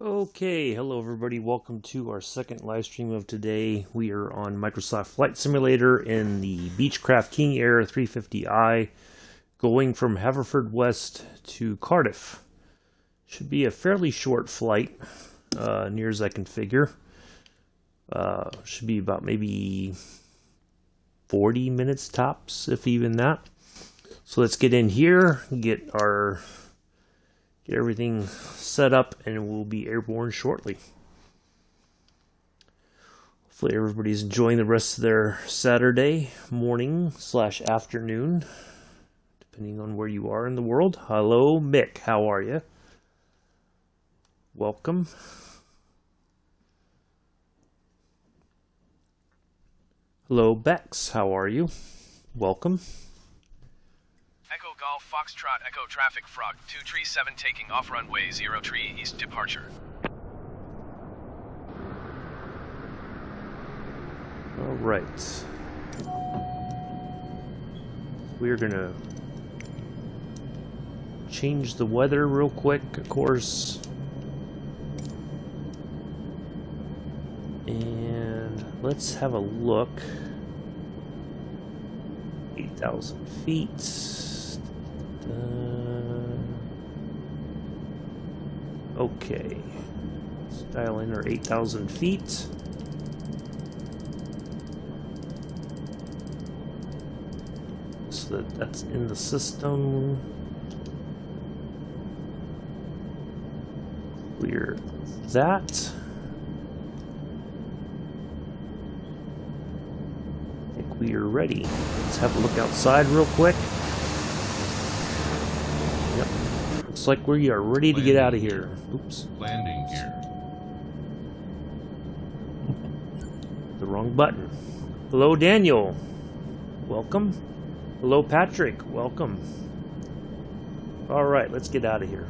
Okay, hello everybody. Welcome to our second live stream of today. We are on Microsoft Flight Simulator in the Beechcraft King Air 350i, going from Haverfordwest to Cardiff. Should be a fairly short flight, near as I can figure. Should be about maybe 40 minutes tops, if even that. So let's get in here, get everything set up, and we'll be airborne shortly. Hopefully everybody's enjoying the rest of their Saturday morning / afternoon, depending on where you are in the world. Hello, Mick. How are you? Welcome. Hello, Bex. How are you? Welcome. Echo Golf Foxtrot Echo Traffic Frog 237 taking off runway 03 east departure. All right. We're gonna change the weather real quick, of course. And let's have a look. 8,000 feet. Okay, let's dial in our 8,000 feet. So that's in the system. Clear that. I think we are ready. Let's have a look outside real quick. Looks like we are ready to get out of here. Oops. Landing gear. The wrong button. Hello, Daniel. Welcome. Hello, Patrick. Welcome. All right, let's get out of here.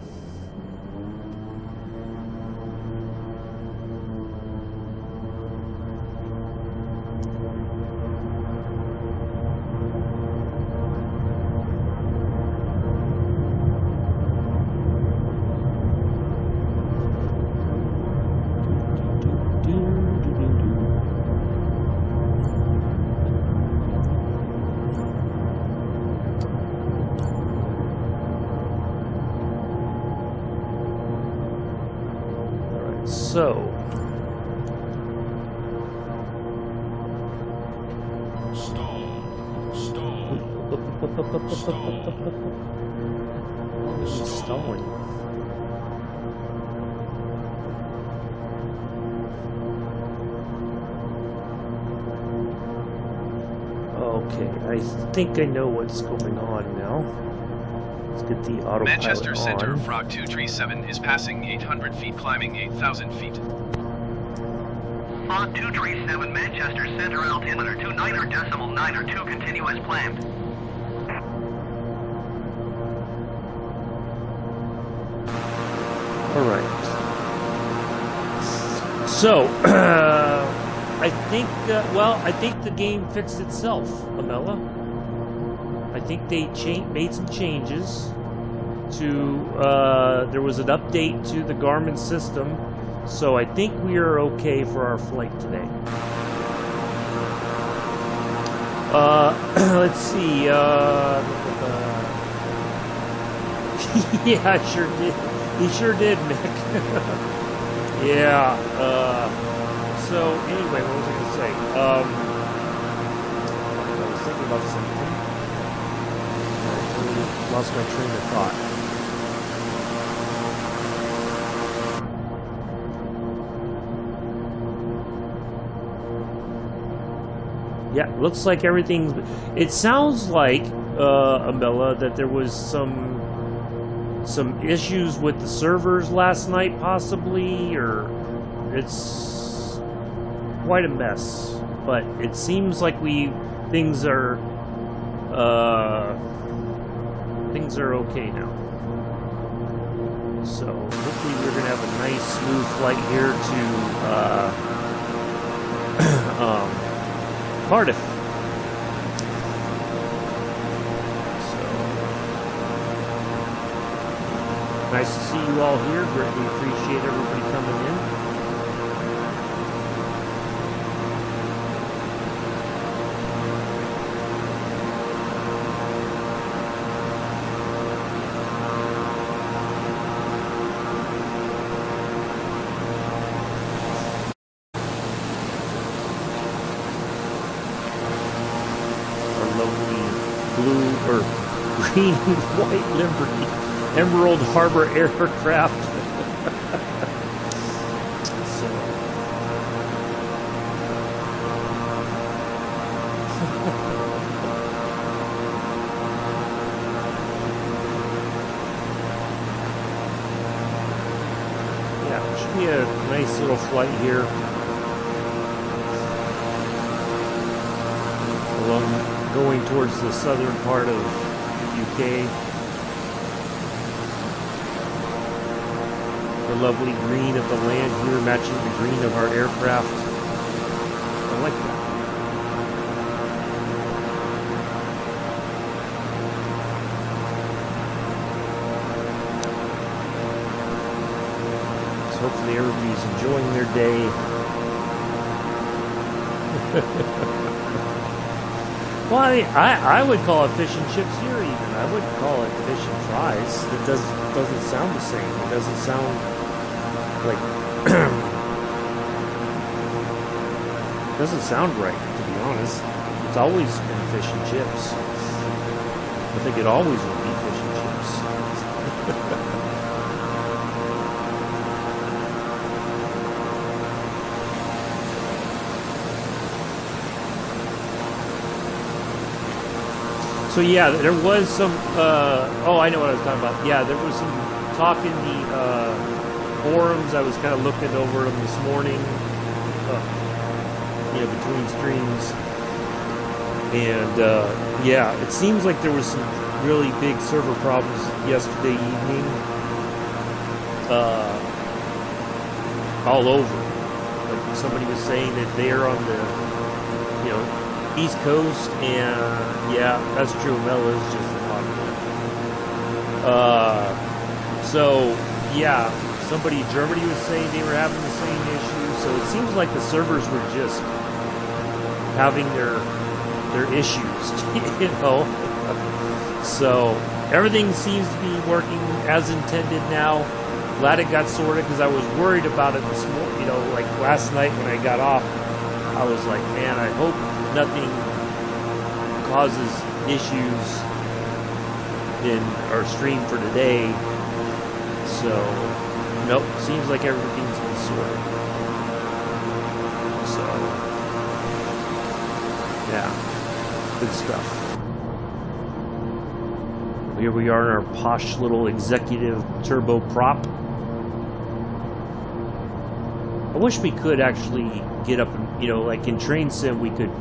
So, Stall. stalling. Okay, I think I know what's going on now. Let's get the autopilot Manchester Center on. Frog 237 is passing 800 feet, climbing 8,000 feet. Frog 237 Manchester Center altimeter 29.902 continuous planned. All right. So, I think, I think the game fixed itself, Amela. I think they made some changes to, there was an update to the Garmin system, so I think we are okay for our flight today. Let's see, yeah, I sure did. He sure did, Mick. Yeah, so anyway, what was I gonna say? I was thinking about something. I totally lost my train of thought. Yeah, looks like everything's... It sounds like, Amela, that there was some issues with the servers last night, possibly, or it's quite a mess. But it seems like things are okay now. So hopefully we're gonna have a nice smooth flight here to Cardiff. So Nice to see you all here. Greatly appreciate everybody coming in. Blue or green and white livery Emerald Harbor aircraft. So. Yeah, it should be a nice little flight here. Going towards the southern part of UK. The lovely green of the land here matching the green of our aircraft. I like that. So hopefully everybody's enjoying their day. Well, I would call it fish and chips here even. I wouldn't call it fish and fries. It doesn't sound the same. It doesn't sound like doesn't sound right, to be honest. It's always been fish and chips. I think it always will be fish and chips. So yeah, there was some, oh, I know what I was talking about. Yeah, there was some talk in the forums. I was kind of looking over them this morning, between streams. And yeah, it seems like there was some really big server problems yesterday evening all over. Like somebody was saying that they're on the, East Coast, and yeah, that's true. Mel is just a hot. So yeah, somebody in Germany was saying they were having the same issue. So it seems like the servers were just having their issues, So everything seems to be working as intended now. Glad it got sorted because I was worried about it this morning. Like last night when I got off, I was like, man, I hope nothing causes issues in our stream for today. So, nope, seems like everything's been sorted. So, yeah, good stuff. Here we are in our posh little executive turbo prop. I wish we could actually get up and, like in Train Sim, we could,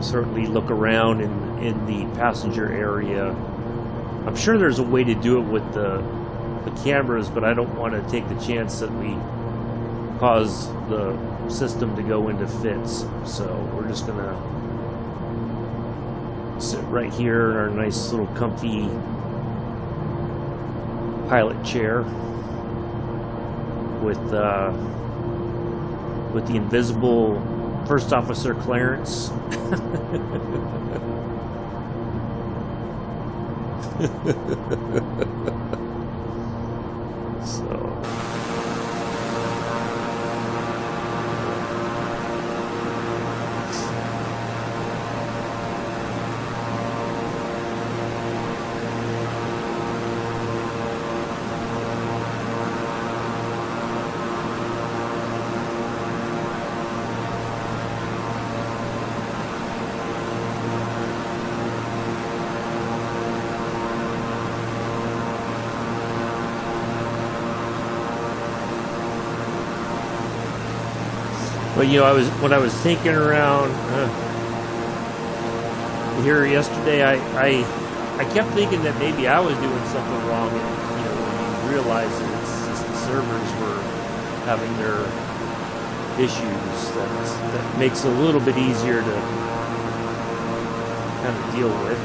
certainly look around in the passenger area. I'm sure there's a way to do it with the cameras, but I don't want to take the chance that we cause the system to go into fits. So we're just going to sit right here in our nice little comfy pilot chair with the invisible first officer clearance. So but when I was thinking around here yesterday, I kept thinking that maybe I was doing something wrong, and when you realize that it's just the servers were having their issues, that makes it a little bit easier to kind of deal with.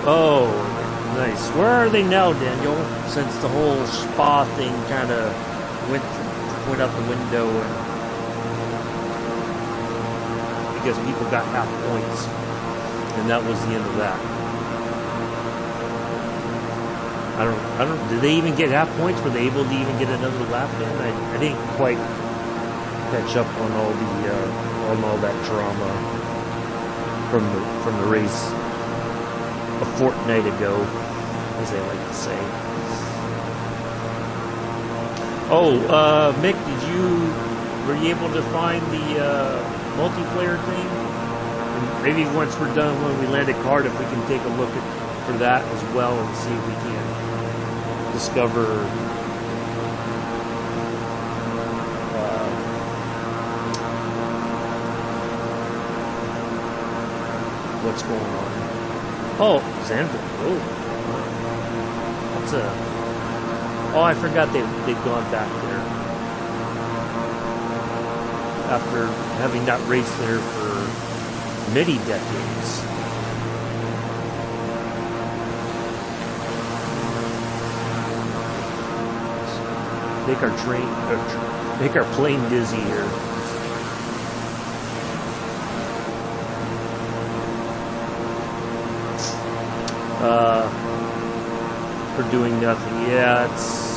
Oh, nice. Where are they now, Daniel? Since the whole spa thing kind of went out the window, and because people got half points, and that was the end of that. I don't. Did they even get half points? Were they able to even get another lap in? I didn't quite catch up on all the on all that drama from the race a fortnight ago, as they like to say. Oh, Mick, were you able to find the multiplayer thing? And maybe once we're done, when we land at Cardiff, we can take a look for that as well and see if we can discover what's going on. Oh, Xanville. That's Oh, I forgot they've gone back there after having not raced there for many decades. Make our plane dizzy here. For doing nothing. Yeah, it's.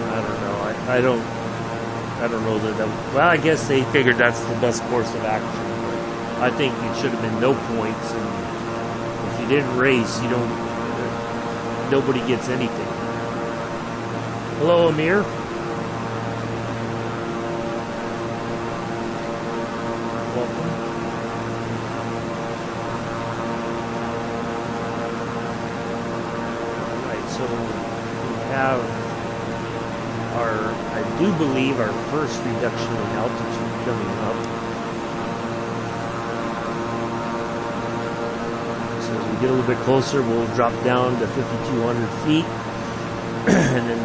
I don't know. I don't know that. Well, I guess they figured that's the best course of action. But I think it should have been no points, and if you didn't race, you don't. Nobody gets anything. Hello, Amir. Welcome. Alright, so we have I do believe, our first reduction in altitude coming up. So as we get a little bit closer, we'll drop down to 5,200 feet. And then,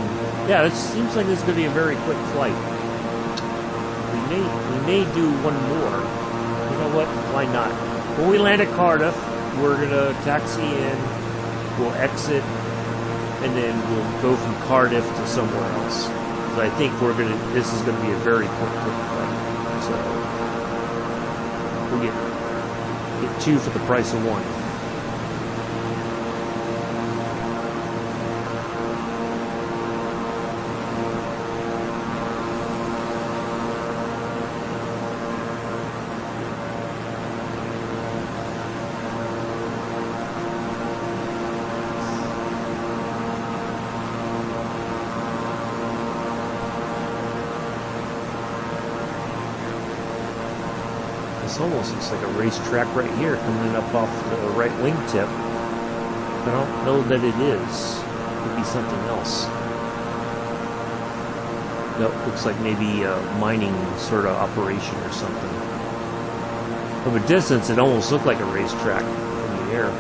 yeah, it seems like this is going to be a very quick flight. We may do one more. You know what? Why not? When we land at Cardiff, we're going to taxi in, we'll exit, and then we'll go from Cardiff to somewhere else. Because I think this is going to be a very quick flight. So, we'll get two for the price of one. Almost looks like a racetrack right here coming up off the right wingtip. I don't know that it is. It could be something else. Nope, looks like maybe a mining sort of operation or something. From a distance, it almost looked like a racetrack in the air.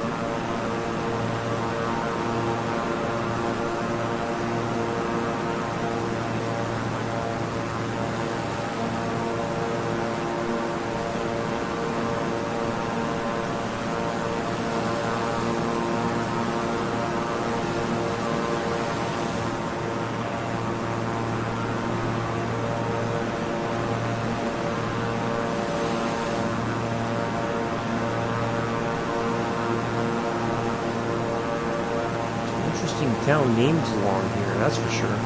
Town names along here, that's for sure.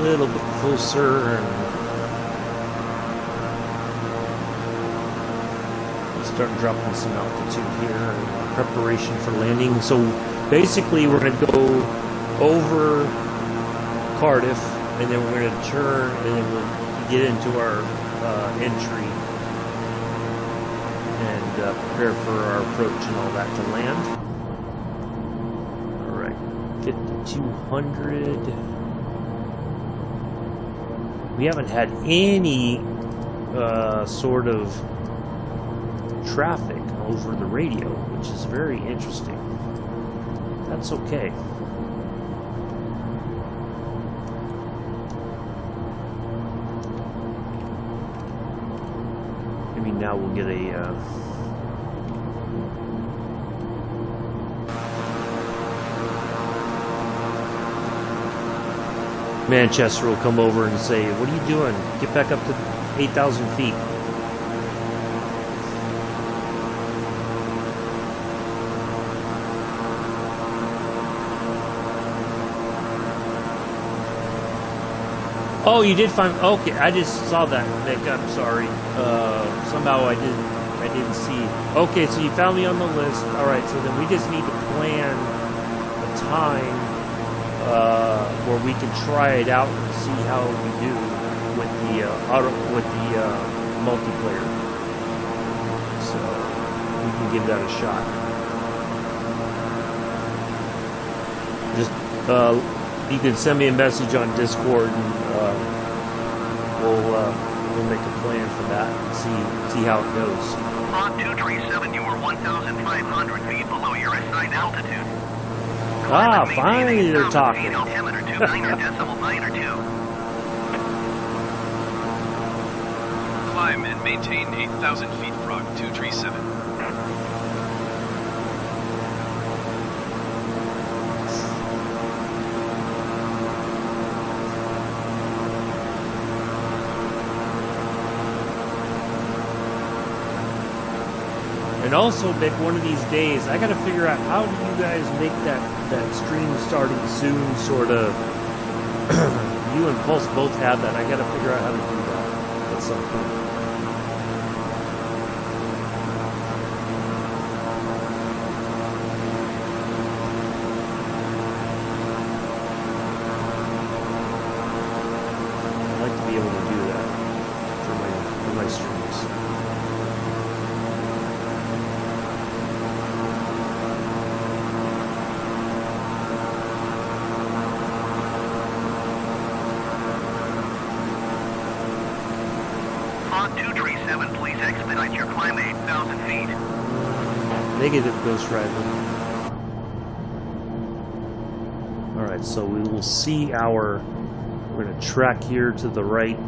little bit closer and start dropping some altitude here in preparation for landing. So basically we're going to go over Cardiff, and then we're going to turn, and then we'll get into our entry and prepare for our approach and all that to land. Alright, 5200. We haven't had any sort of traffic over the radio, which is very interesting. That's okay. Maybe now we'll get a Manchester will come over and say, "What are you doing? Get back up to 8,000 feet." Oh, you did find. Okay, I just saw that, Nick. I'm sorry. Somehow I didn't see. Okay, so you found me on the list. All right, so then we just need to plan a time where we can try it out and see how we do with the multiplayer. So we can give that a shot. Just you can send me a message on Discord, and we'll make a plan for that and see how it goes. On 237, you were 1,500 feet below your assigned altitude. Ah, finally they're talking. Altimeter 29.92. Climb and maintain 8,000 feet, Frog 237. And also, Vic, one of these days, I got to figure out how do you guys make that stream starting soon sort of. You and Pulse both have that. I got to figure out how to do that at some point. I'd like to be able to do that for my streams. On 237, please expedite your climb to 8,000 feet. Negative, Ghost Rider. Alright, so we will see our... We're going to track here to the right.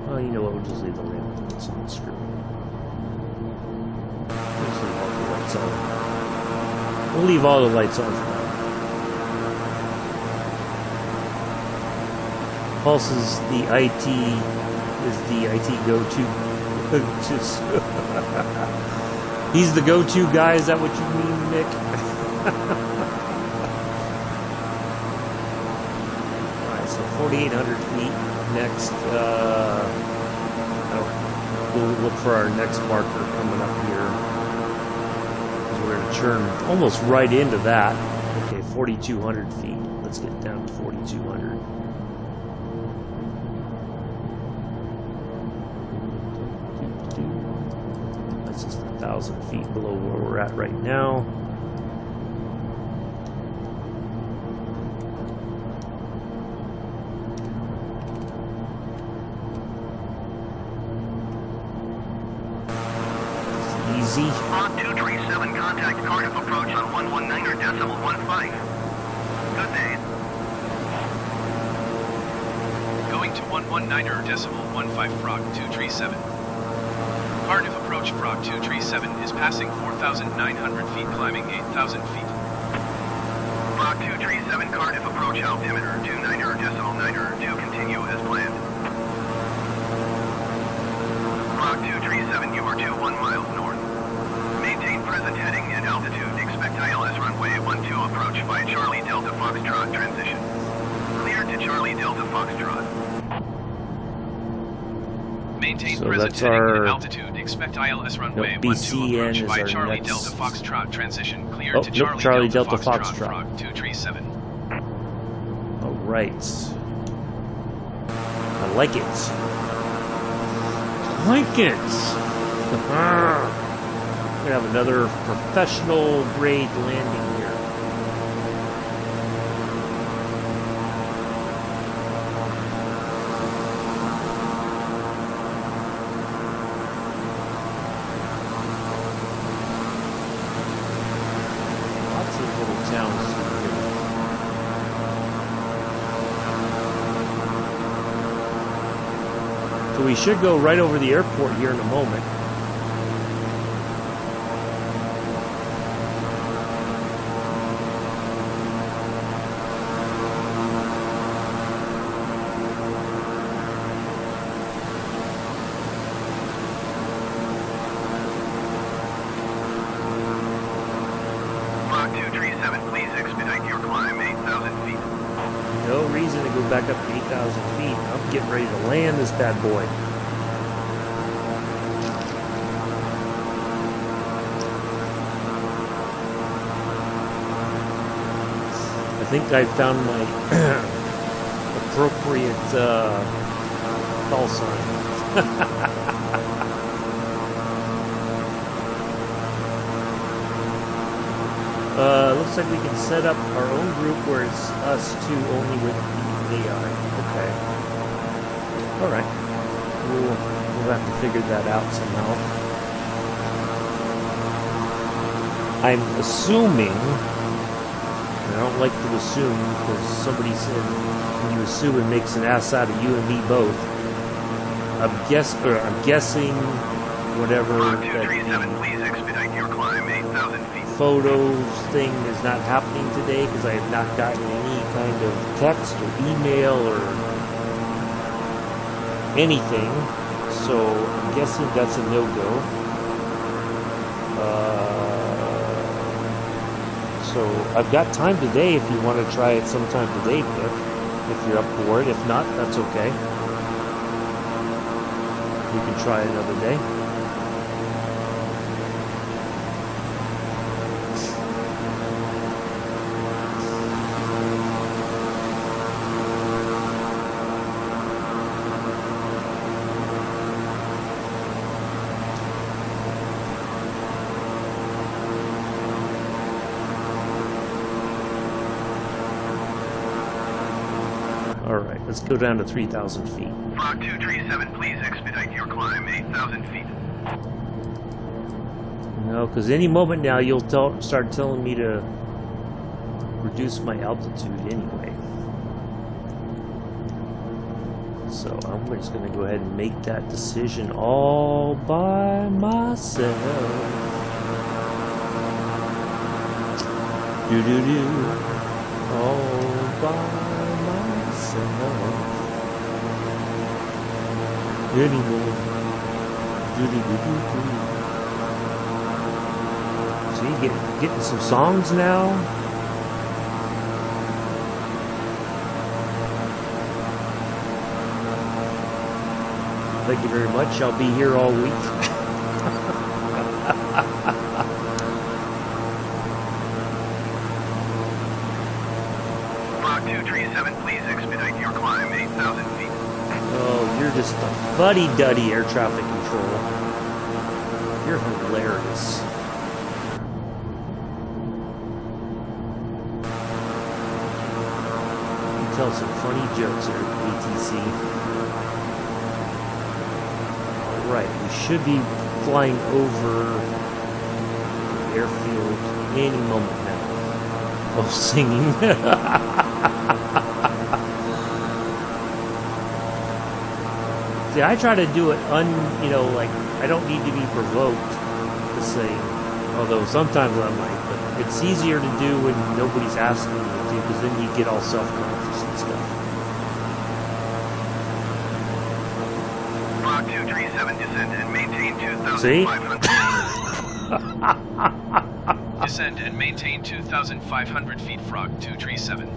Oh, you know what? We'll just leave the lamp lights on the screen. We'll just leave all the lights on. We'll leave all the lights on for now. Pulse is the IT go-to. He's the go-to guy. Is that what you mean, Nick? All right, so 4,800 feet. Next, we'll look for our next marker coming up here. We're going to turn almost right into that. Okay, 4,200 feet. Let's get down to 4,200. That's just 1,000 feet below where we're at right now. Easy. On 237, contact Cardiff approach on 119.15. Good day. Going to 119.15, Frog 237. Cardiff approach, Frog 237 is passing 4,900 feet, climbing 8,000 feet. Frog 237. 237 Cardiff approach altimeter 29.9 to continue as planned. Frog 237, you are 21 miles north. Maintain present heading and altitude. Expect ILS runway 12 approach by Charlie Delta Foxtrot transition. Cleared to Charlie Delta Foxtrot. Maintain So present that's heading our- and altitude. Expect ILS runway 12 BCN approach is by our Charlie next- Delta Foxtrot transition. Cleared Oh, to nope, Charlie, Charlie Delta, Delta Foxtrot. Frog 237. All right. I like it. Like it. We're gonna have another professional grade landing here. Lots of little towns here. So we should go right over the airport here in a moment. Frog 237, please expedite your climb 8,000 feet. No reason to go back up to 8,000 feet. I'm getting ready to land this bad boy. I think I found my appropriate call sign. Looks like we can set up our own group where it's us two only with the AI. Okay. Alright. We'll have to figure that out somehow. I'm assuming, and I don't like to assume because somebody said when you assume it makes an ass out of you and me both. I'm guessing whatever Frog that 237, please expedite your climb 8,000 feet. photos thing is not happening today because I have not gotten any kind of text or email or anything, so I'm guessing that's a no-go. So I've got time today if you want to try it sometime today, Vic, if you're up for it. If not, that's okay. We can try another day. Alright, let's go down to 3,000 feet. Frog 237, please expedite your climb 8,000 feet. No, because any moment now you'll start telling me to reduce my altitude anyway. So I'm just going to go ahead and make that decision all by myself. Do-do-do. All by anymore. See, getting some songs now. Thank you very much. I'll be here all week. Frog 237, please expedite your climb 8,000 feet. Oh, you're just a fuddy-duddy air traffic control. You're hilarious. You tell some funny jokes here, ATC. Alright, we should be flying over the airfield any moment now. Oh, singing. See, I try to do it like I don't need to be provoked to sing. Although sometimes I might, but it's easier to do when nobody's asking you to, because then you get all self-conscious and stuff. Frog 237, descend and maintain See? 2,500. Descend and maintain 2,500 feet, Frog 237.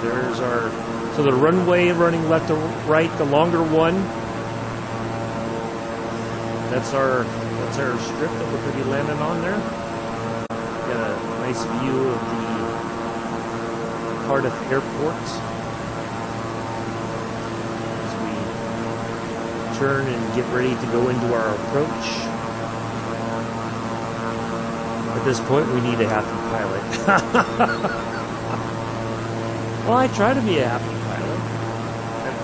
There's our, so the runway running left to right, the longer one. That's our strip that we're going to be landing on there. Got a nice view of the Cardiff airport as we turn and get ready to go into our approach. At this point, we need a happy pilot. Well, I try to be a happy pilot.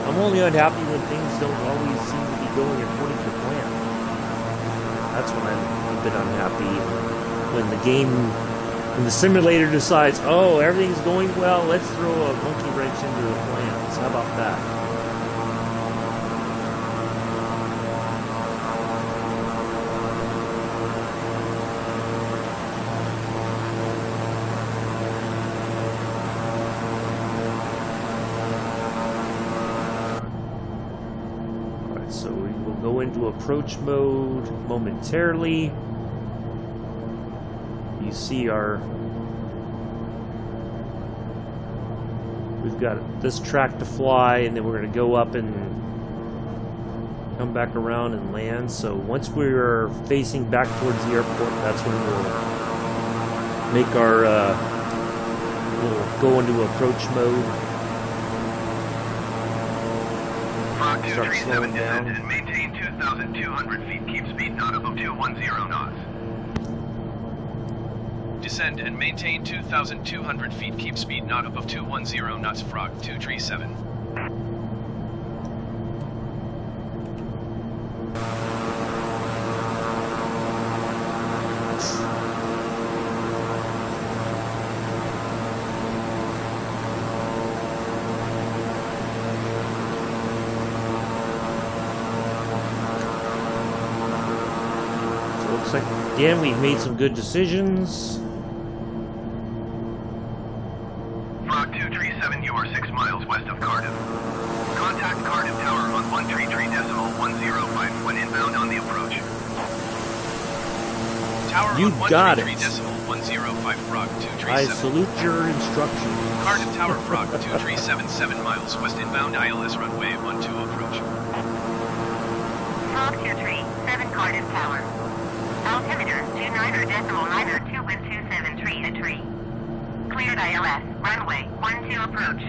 I'm only unhappy when things don't always seem to be going according to plan. That's when I'm a bit unhappy. When the simulator decides, oh, everything's going well, let's throw a monkey wrench into the plans. How about that? So we will go into approach mode momentarily. You see we've got this track to fly, and then we're going to go up and come back around and land. So once we're facing back towards the airport, that's when we'll make our, we'll go into approach mode. Frog Start 237, slowing down. descend and maintain 2,200 feet. Keep speed not above 210 knots. Descend and maintain 2,200 feet. Keep speed not above 210 knots. Frog 237. So it looks like, again, we've made some good decisions. Frog 237, you are 6 miles west of Cardiff. Contact Cardiff Tower on 133.105 when inbound on the approach. Tower You on got it. 133.105. Frog 237. I salute your instructions. Cardiff Tower, Frog 237, 7 miles west inbound ILS runway 12 approach. Frog 237 Cardiff Tower. Altimeter 29.902 with 273 a tree. Cleared ILS, runway 12 approach.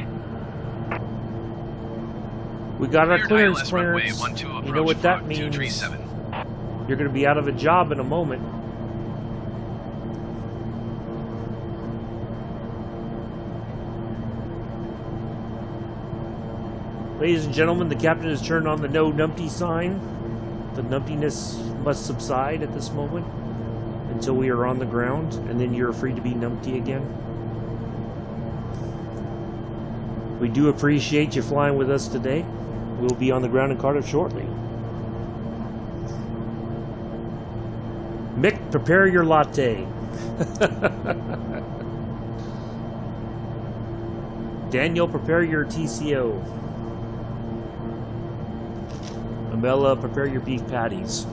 We got our Cleared clearance. ILS runway 12 approach. You know what that Frog means? 237. You're going to be out of a job in a moment. Ladies and gentlemen, the captain has turned on the no numpty sign. The numptiness must subside at this moment until we are on the ground, and then you're free to be numpty again. We do appreciate you flying with us today. We'll be on the ground in Cardiff shortly. Mick, prepare your latte. Daniel, prepare your TCO. Amela, prepare your beef patties.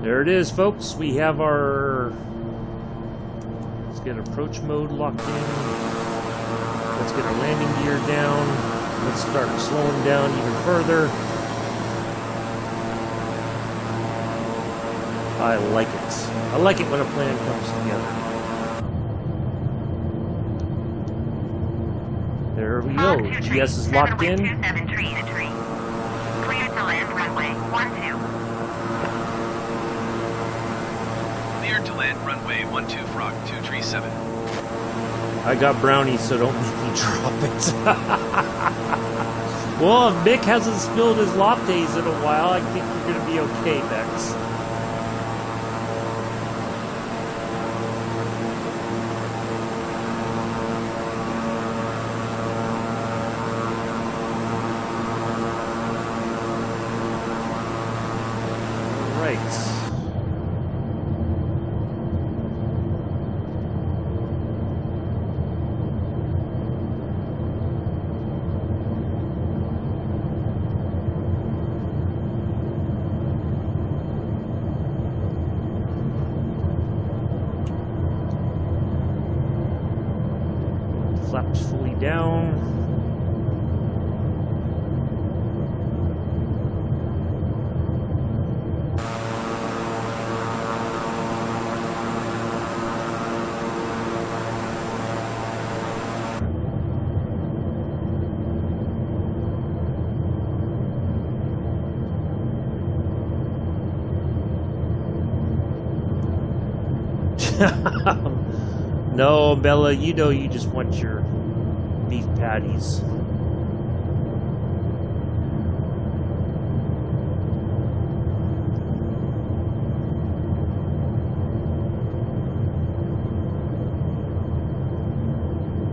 There it is, folks. We have our... Let's get approach mode locked in. Let's get our landing gear down. Let's start slowing down even further. I like it. I like it when a plan comes together. There we go. GS is locked in. 7 tree to tree. Clear to land runway 12. Cleared to land runway 12 Frog 237. I got brownies, so don't make me drop it. Well, if Mick hasn't spilled his lattes in a while, I think you're going to be okay, Bex. Flaps fully down. No, Bella, you know you just want your beef patties.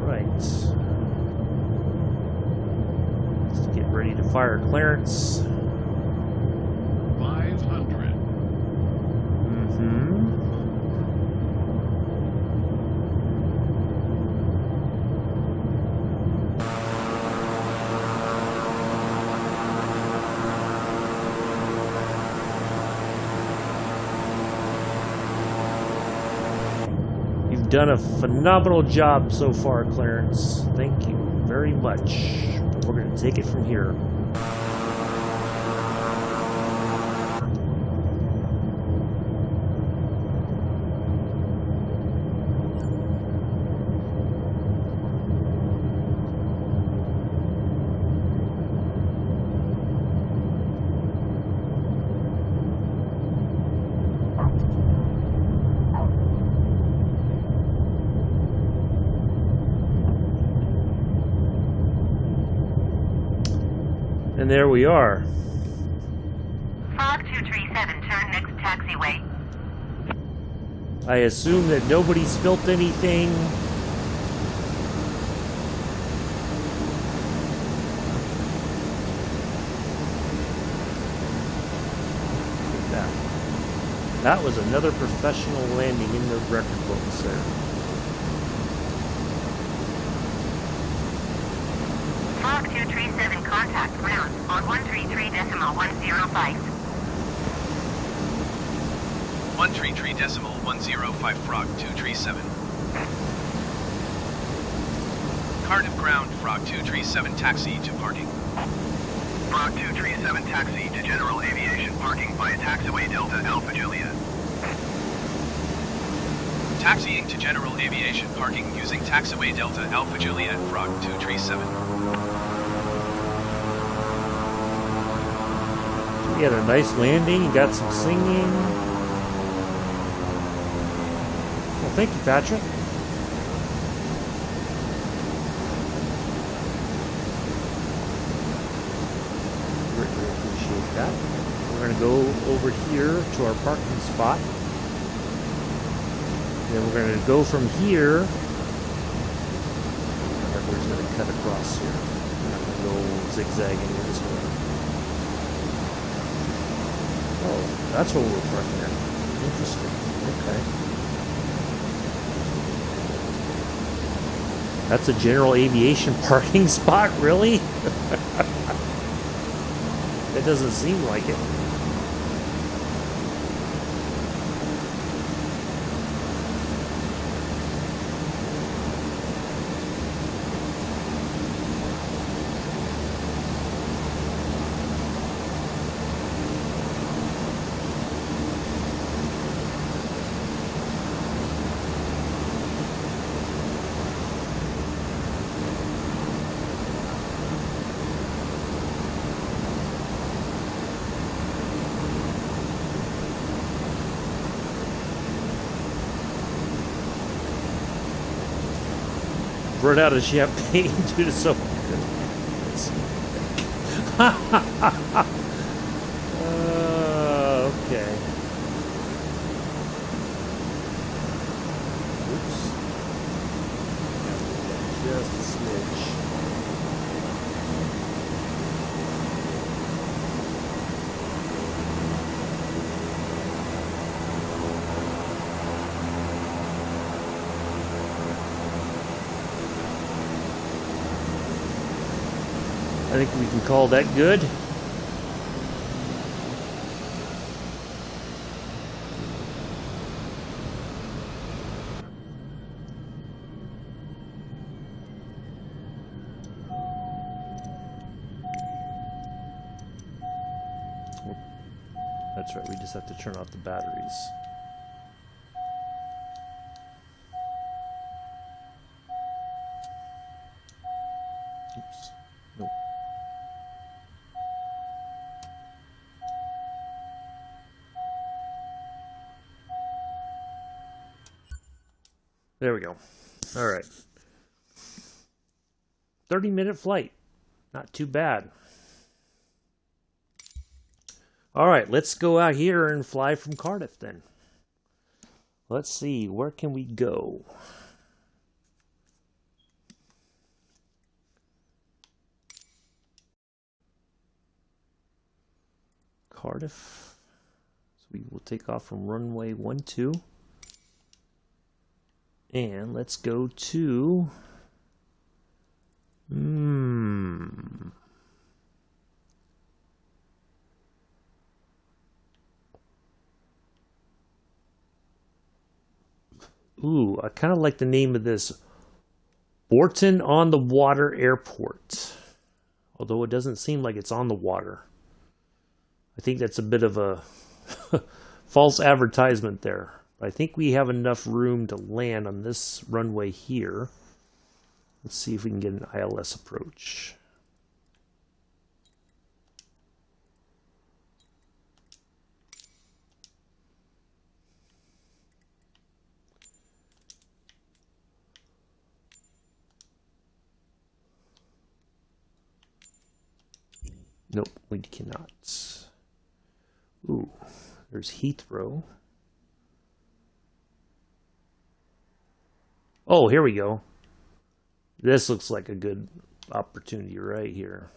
Right. Let's get ready to fire clearance. 500. You've done a phenomenal job so far, Clarence. Thank you very much. We're going to take it from here. And there we are. Frog 237, turn next taxiway. I assume that nobody spilt anything. Look at that. That was another professional landing in the record books there. Frog 237, contact ground on 133.105. 133.105 Frog 237. Cardiff ground, Frog 237 taxi to parking. Frog 237 taxi to general aviation parking via taxiway Delta Alpha Juliet. Taxiing to general aviation parking using taxiway Delta Alpha Juliet, Frog 237. You had a nice landing, you got some singing. Well, thank you, Patrick. Greatly appreciate that. We're going to go over here to our parking spot. Then we're going to go from here. We're going to cut across here. We're not going to go zigzagging this way. Oh, that's what we're parking at. Interesting. Okay. That's a general aviation parking spot, really? That doesn't seem like it. run out of champagne due to so. Okay. Oops. Just a smidge. I think we can call that good. That's right, we just have to turn off the batteries. Oops. Nope. There we go. All right. 30-minute flight. Not too bad. All right, let's go out here and fly from Cardiff then. Let's see, where can we go? Cardiff. So we will take off from runway 12. And let's go to... Ooh, I kind of like the name of this. Bourton on the Water Airport. Although it doesn't seem like it's on the water. I think that's a bit of a false advertisement there. I think we have enough room to land on this runway here. Let's see if we can get an ILS approach. Nope, we cannot. Ooh, there's Heathrow. Oh, here we go. This looks like a good opportunity right here.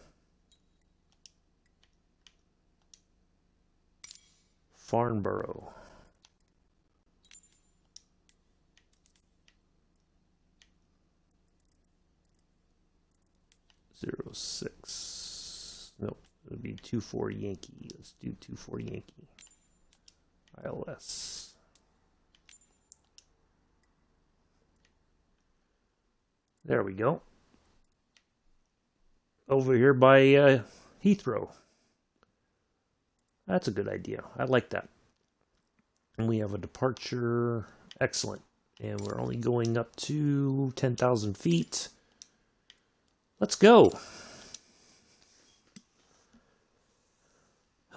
Farnborough. 06. Nope, it would be 24 Yankee. Let's do 24 Yankee. ILS. There we go. Over here by Heathrow. That's a good idea. I like that. And we have a departure. Excellent. And we're only going up to 10,000 feet. Let's go.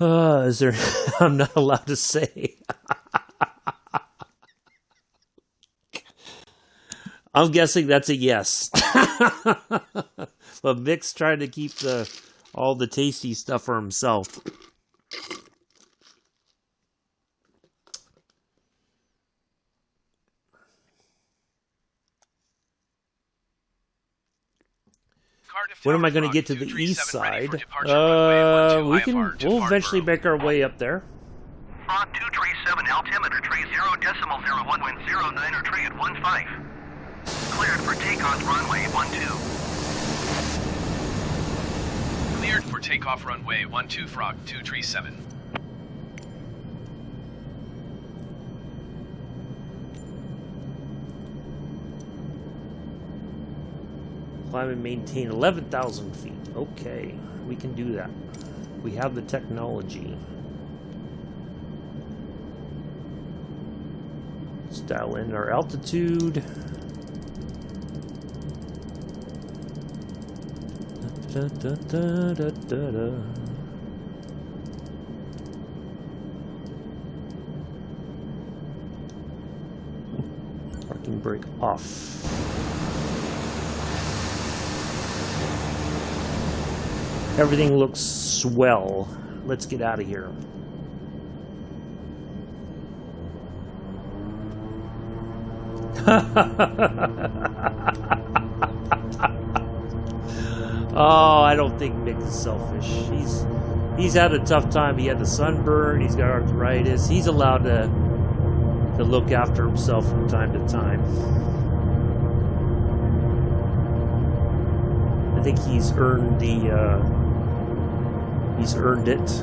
Is there... I'm not allowed to say. I'm guessing that's a yes. But Vic's trying to keep all the tasty stuff for himself. When am I going to get to the east side? We'll eventually make our way up there. Frog 237, altimeter tree 0.001, wind 09 or tree at 15. Cleared for takeoff runway 12. Cleared for takeoff runway 12, Frog 237. Climb and maintain 11,000 feet. Okay, we can do that. We have the technology. Let's dial in our altitude. Da, da, da, da, da, da. Parking brake off. Everything looks swell. Let's get out of here. Oh, I don't think Mick is selfish. He's had a tough time. He had the sunburn. He's got arthritis. He's allowed to look after himself from time to time. I think he's earned he's earned it.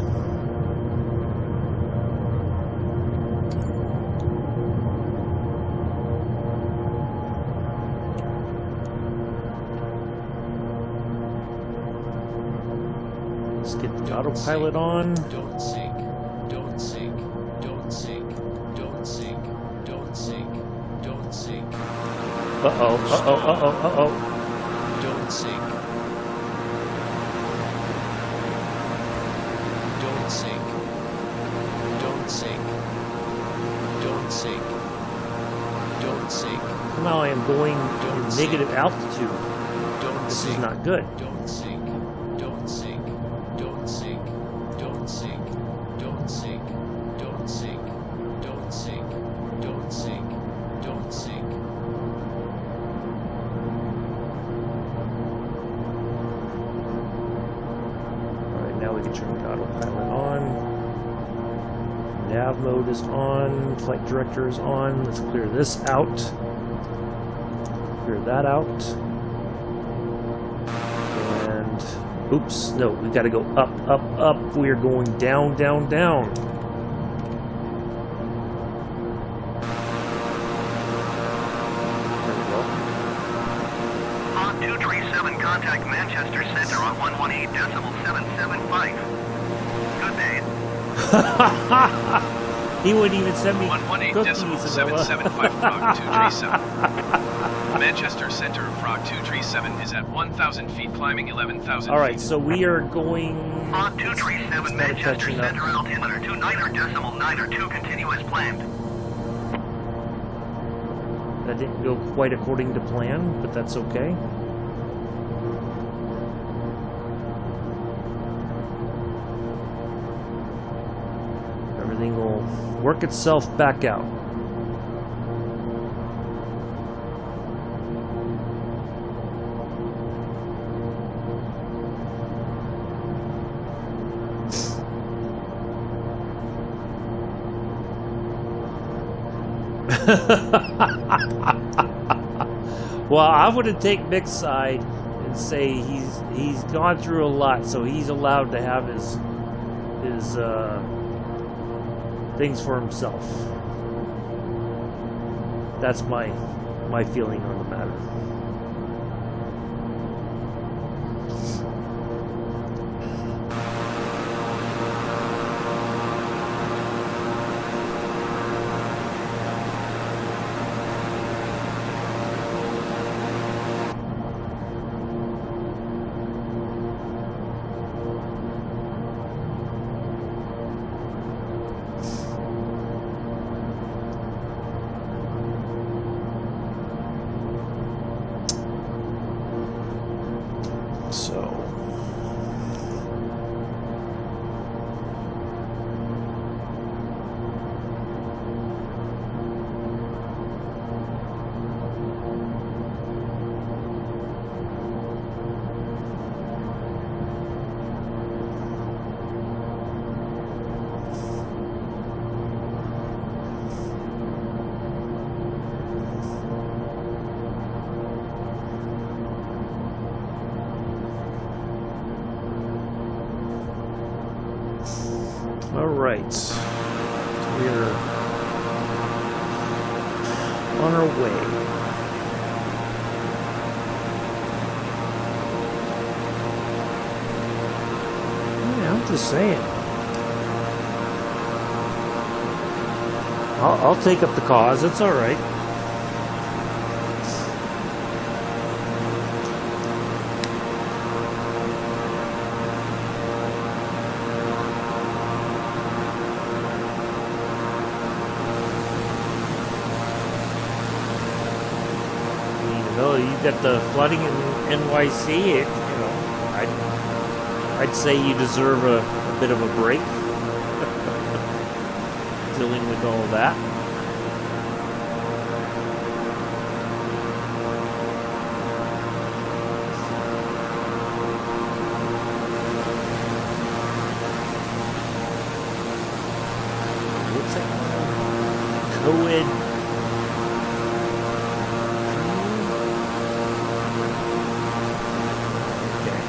Let's get the autopilot on. Don't sink. Don't sink. Don't sink. Don't sink. Don't sink. Don't sink. Uh-oh, uh-oh, uh-oh, uh-oh. Don't sink. Don't sink. Don't sink. Don't sink. Don't sink. Now I am going in negative altitude. Don't This sink. is not good. Don't sink. Don't sink. Don't sink. Don't sink. Don't sink. Don't sink. Don't sink. Don't sink. Don't sink. Alright, now we can turn the autopilot on. Nav mode is on. Flight director is on. Let's clear this out. Clear that out. And oops, no, we gotta go up, up, up. We're going down, down, down. There we go. On 237, contact Manchester Center on 118.775. Good day. He wouldn't even send me cookies. 118.775 Frog 237. Manchester Center Frog 237 is at 1,000 feet, climbing 11,000 All right, feet. so we are going. On 237, Manchester catching up. Center altimeter 29.902 continuous planned. That didn't go quite according to plan, but that's okay. Everything will work itself back out. Well, I wouldn't take Mick's side and say he's gone through a lot, so he's allowed to have his things for himself. That's my feeling on the matter. So all right, so we're on our way. Yeah, I'm just saying. I'll take up the cause. It's all right. You got the flooding in NYC. I I'd say you deserve a bit of a break. Dealing with all that. What's that called? Co-ed. Okay.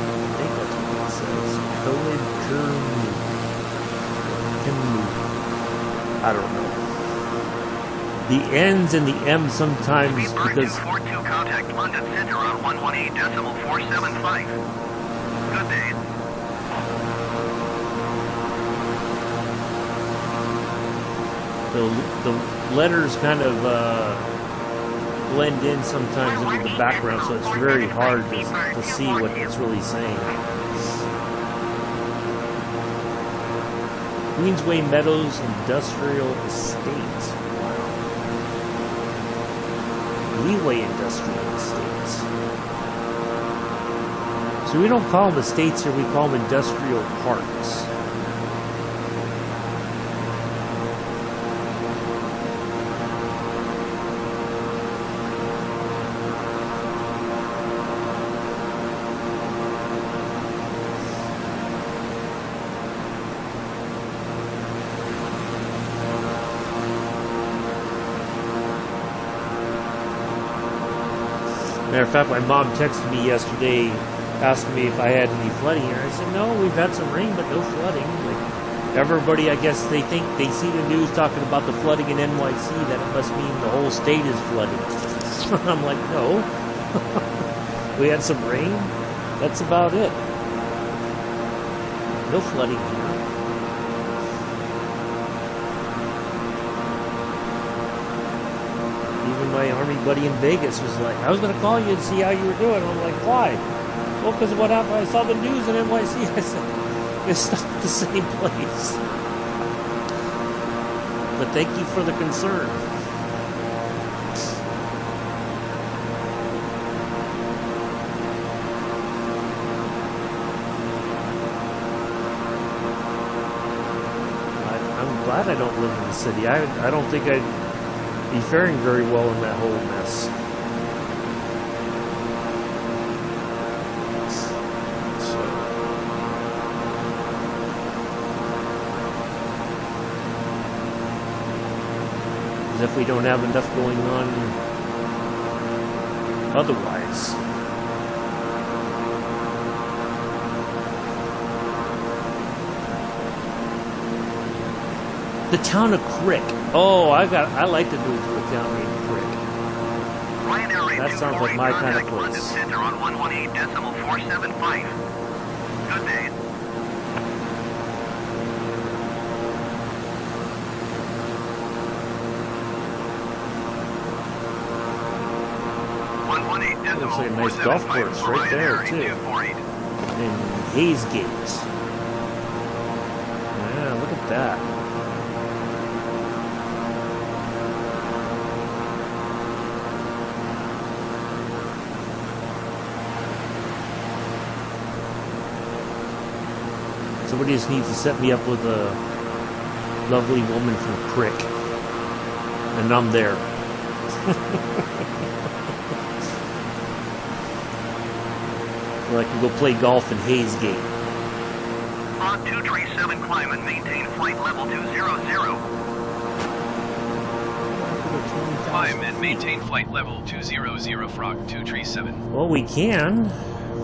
I think that's what it says. Co-ed I don't know. The N's and the M's sometimes Bird because 242 contact London Center on 118.475. Good day. the letters kind of blend in sometimes into the background, so it's very hard to see what it's really saying. Queensway Meadows Industrial Estate. Wow. Leeway Industrial Estates. So we don't call them estates here, we call them industrial parks. Matter of fact, my mom texted me yesterday asking me if I had any flooding here. I said, no, we've had some rain, but no flooding. Like, everybody, I guess, they think they see the news talking about the flooding in NYC, that it must mean the whole state is flooded. I'm like, no. We had some rain. That's about it. No flooding here. Even my army buddy in Vegas was like, I was going to call you and see how you were doing. I'm like, why? Well, because of what happened. I saw the news in NYC. I said, it's not the same place. But thank you for the concern. I'm glad I don't live in the city. I don't think I'd be faring very well in that whole mess. So. As if we don't have enough going on otherwise. The town of Crick. Oh, I like to move to a town named Crick. That sounds like my kind of place. Center on 118.475. Good day. Looks like a nice golf course right there too. In Hayesgate. Yeah, look at that. Somebody just needs to set me up with a lovely woman from Crick. And I'm there. Or I can go play golf in Hayesgate. On 237 climb and maintain flight level 200. Climb and maintain flight level 200 Frog 237. Well, we can.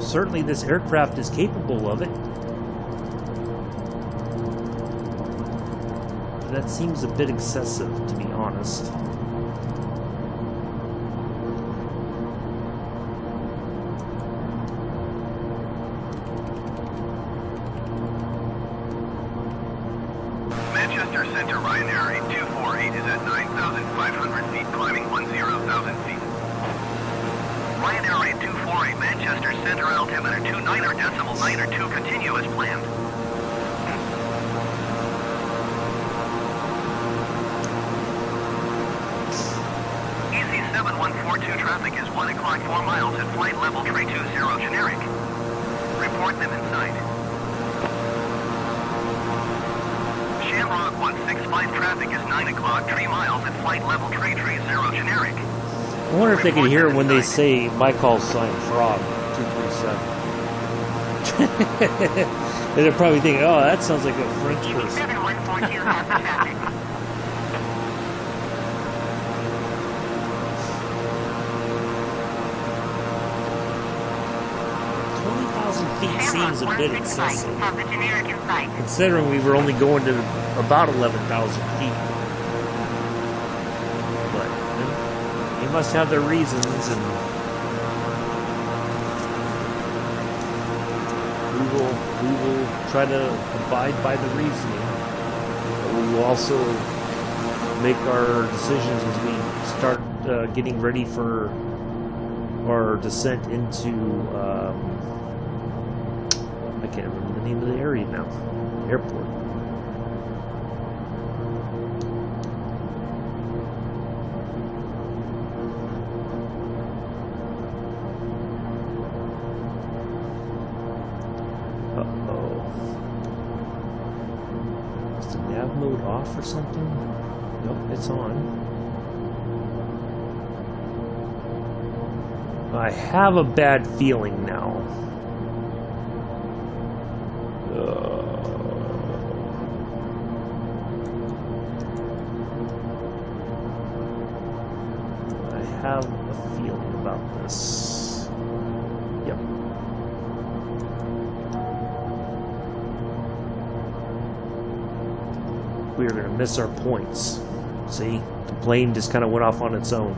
Certainly this aircraft is capable of it. That seems a bit excessive, to be honest. Manchester Center Ryanair 8248 is at 9,500 feet, climbing 10,000 feet. Ryanair 8248 Manchester Center altimeter 29.92 continuous planned. 7142 traffic is 1 o'clock 4 miles at flight level 320 generic. Report them inside. Shamrock 165 traffic is 9 o'clock 3 miles at flight level 330 generic. I wonder if they can hear it when they say my call sign Frog 237. And they're probably thinking, oh, that sounds like a French person. 7142 has the traffic. 20,000 feet seems a bit excessive, Have the generic in sight. considering we were only going to about 11,000 feet. But they must have their reasons, and we will try to abide by the reasoning. But we will also make our decisions as we start getting ready for our descent into I can't remember the name of the area now. Airport. Uh-oh. Is the nav mode off or something? Nope, it's on. I have a bad feeling now. I have a feeling about this. Yep. We are going to miss our points. See? The plane just kind of went off on its own.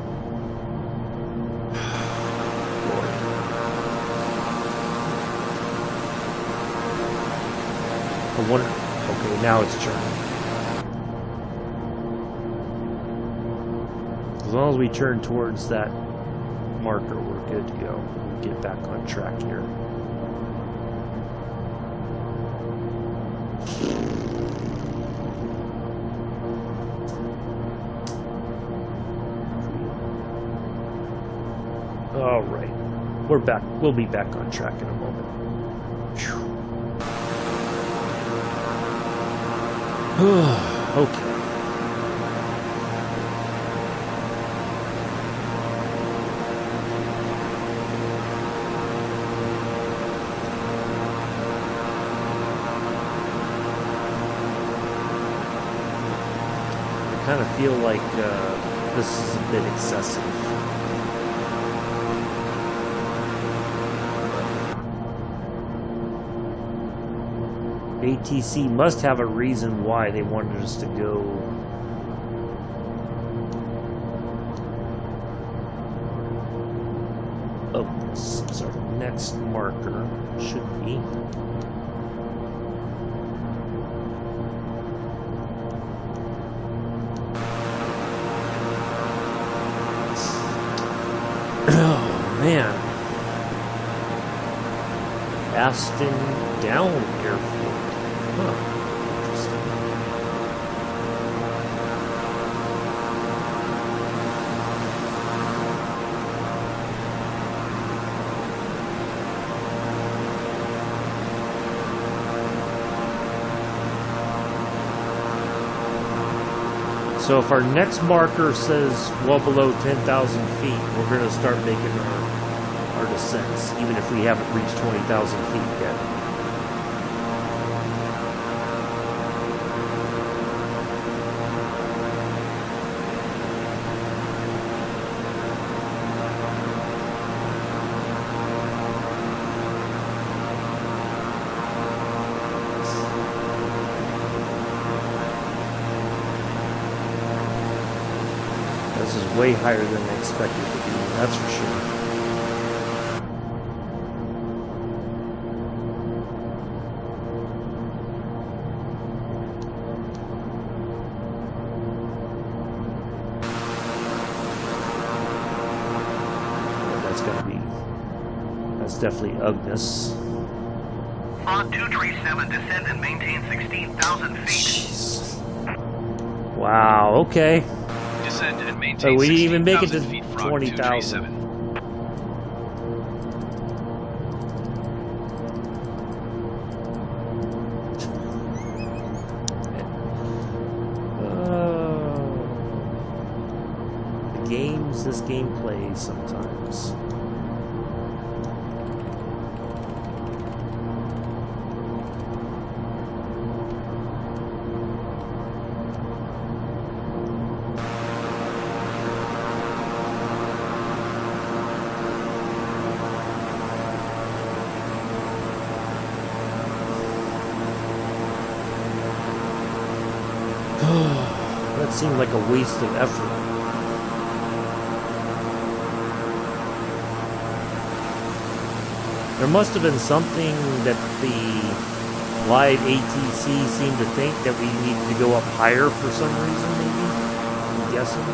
Okay, now it's turning. As long as we turn towards that marker, we're good to go. We'll get back on track here. All right, we're back. We'll be back on track in a moment. Phew. Okay. I kind of feel like this is a bit excessive. ATC must have a reason why they wanted us to go. Oh, this is our next marker. Should be. Oh, man. Aston Down Airport. Huh. Interesting. So if our next marker says well below 10,000 feet, we're going to start making our descents, even if we haven't reached 20,000 feet yet. This is way higher than I expected it to be, that's for sure. That's definitely Ugnus. Frog 237, descend and maintain 16,000 feet. Jeez. Wow, okay. Descend and maintain We didn't even make it to 16,000 feet, Frog Frog 20,000. 237. The games this game plays sometimes. That seemed like a waste of effort. There must have been something that the live ATC seemed to think that we needed to go up higher for some reason, maybe? I'm guessing.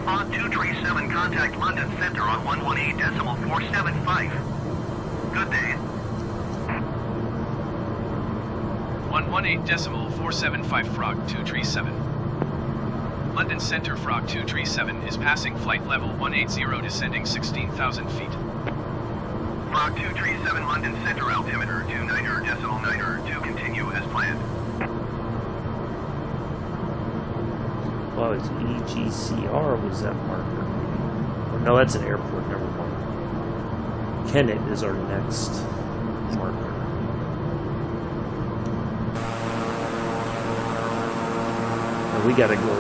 Frog 237, contact London Center on 118.475. Good day. 118.475 Frog 237. London Center Frog 237 is passing flight level 180 descending 16,000 feet. Frog 237, London Center, altimeter 29.9 to continue as planned. Well, it's EGCR was that marker. Or no, that's an airport, never mind. Kennet is our next marker. And we gotta go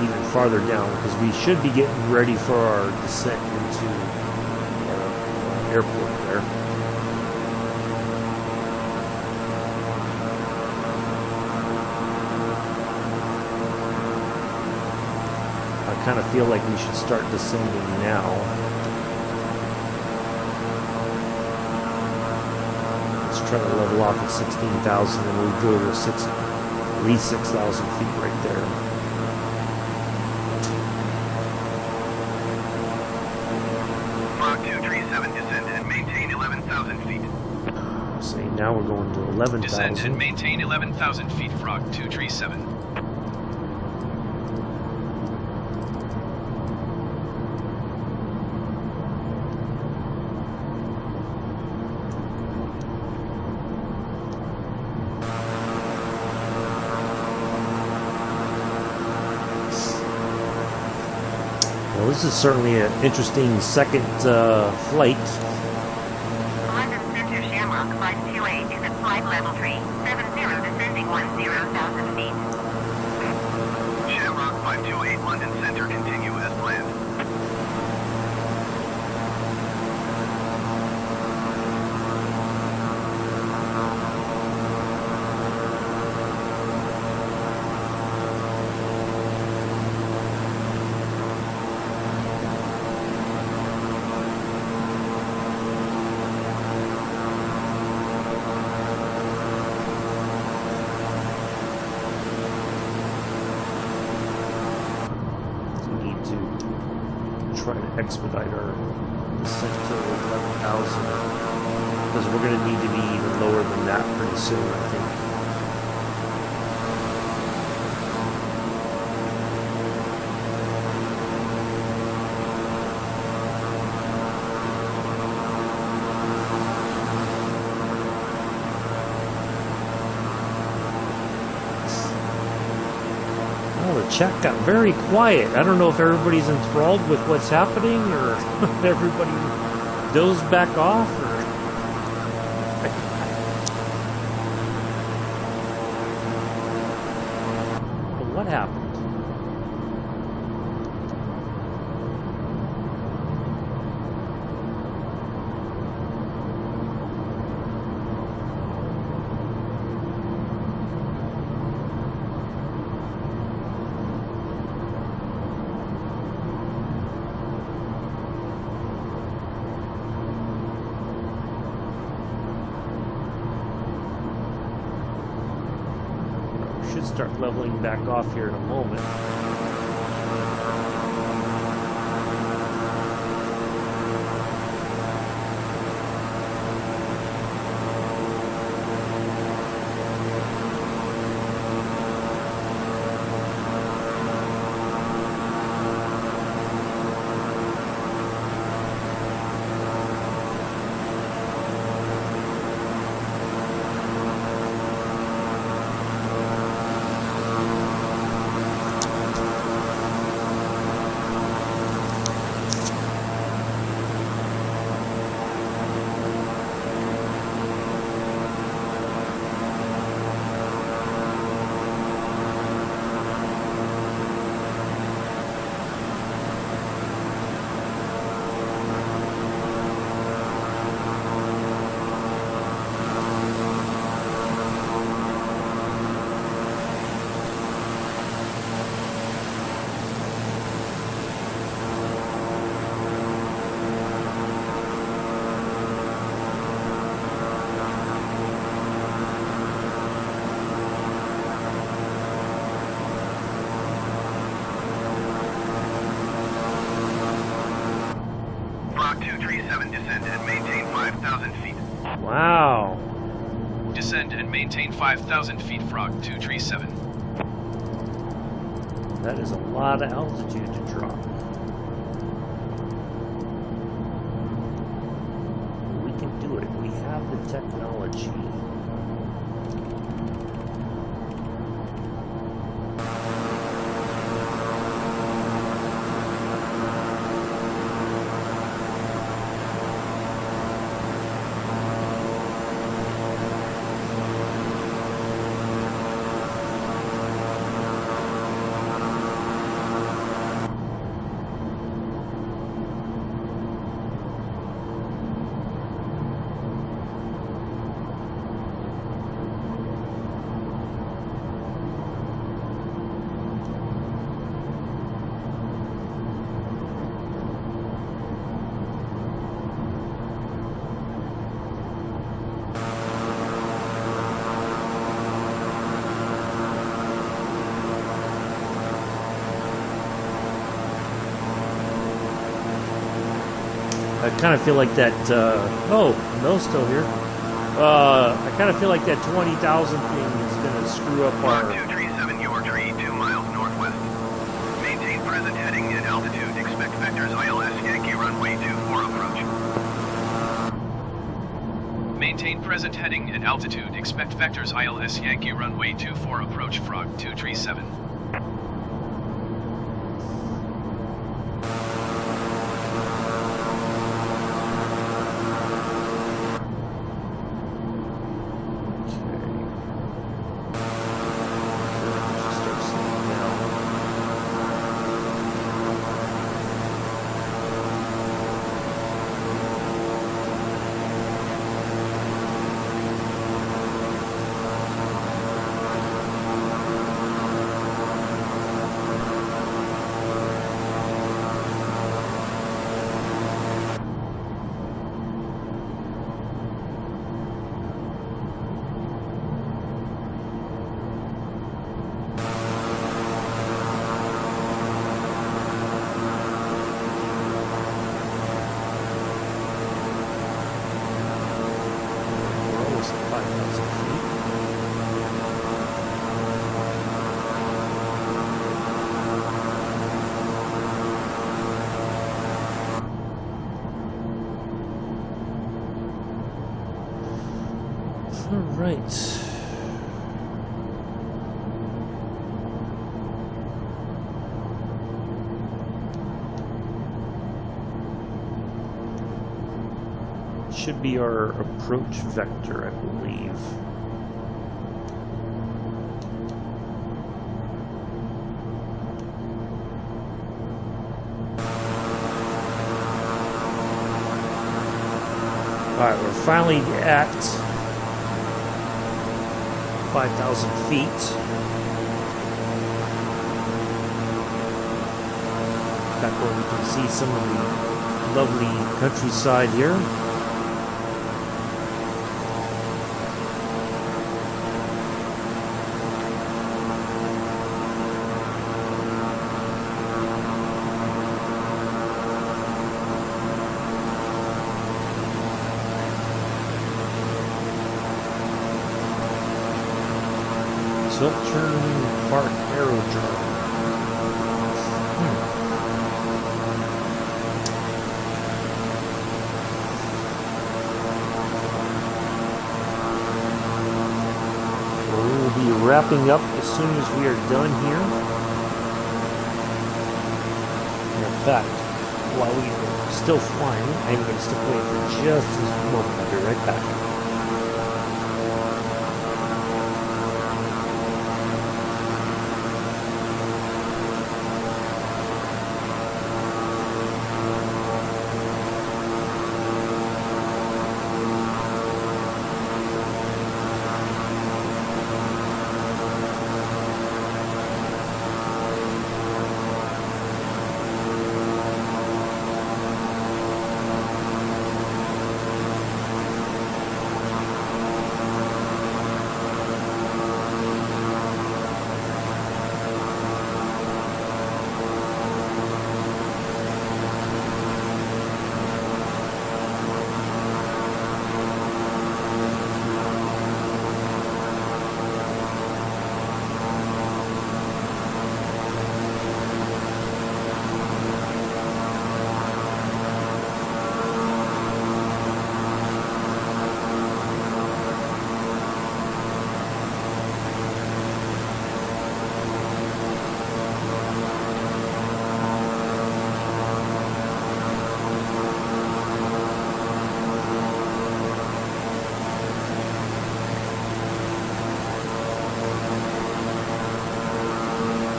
even farther down because we should be getting ready for our descent into our airport there. I kind of feel like we should start descending now. Let's try to level off at 16,000 and we'll go to at least 6,000 feet right there. Frog 237, descend and maintain 11,000 feet. See, now we're going to 11,000. Descend and maintain 11,000 feet Frog 237. Well, this is certainly an interesting second flight. London Center Shamrock Flight 28 is at flight level 370 descending 10,000 feet. Shamrock 528, London Center, continue as planned. Try to expedite our descent to 11,000 because we're going to need to be even lower than that pretty soon, I think. The chat got very quiet. I don't know if everybody's enthralled with what's happening or everybody dozed back off or but what happened? Should start leveling back off here in a moment. Wow. Descend and maintain 5,000 feet, Frog 237. That is a lot of altitude to drop. We can do it. We have the technology. I kind of feel like that, oh, Mel's still here. I kind of feel like that 20,000 thing is going to screw up our... 237, your tree, 2 miles northwest. Maintain present heading and altitude. Expect vectors ILS Yankee runway 24 approach. Maintain present heading and altitude. Expect vectors ILS Yankee runway 24 approach, Frog 237. Alright. Should be our approach vector, I believe. Alright, we're finally at 5,000 feet. Back where we can see some of the lovely countryside here. Tilt-turn Park Aerodrome. We'll be wrapping up as soon as we are done here. In fact, while we are still flying, I'm going to step away for just a moment. I'll be right back.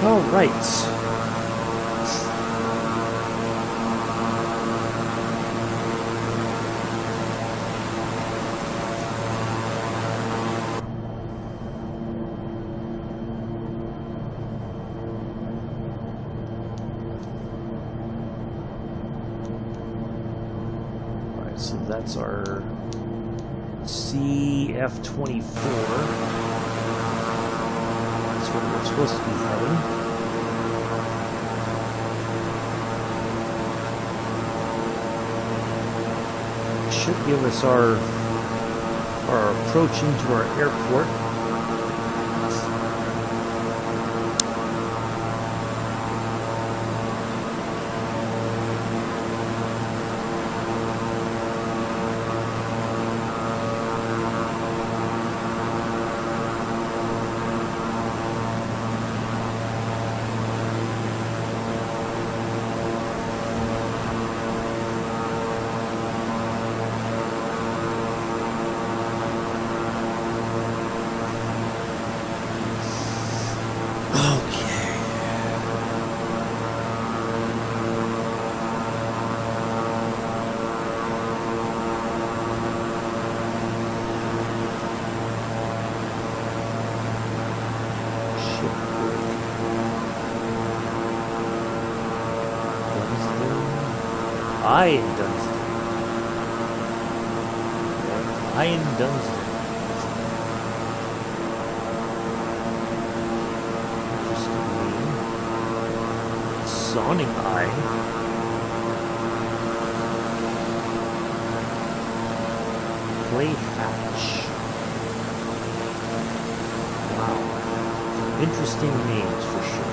All right. So that's our CF-24. That's where we're supposed to be heading. Should give us our approach into our airport. Iron Dunstan. Iron Dunstan. Interesting name. Sonic Eye. Clay Hatch. Wow. Interesting names for sure.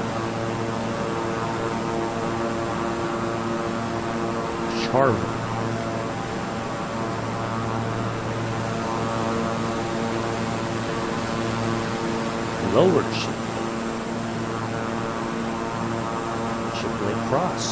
Charming. Lower Ship. Shipway Cross.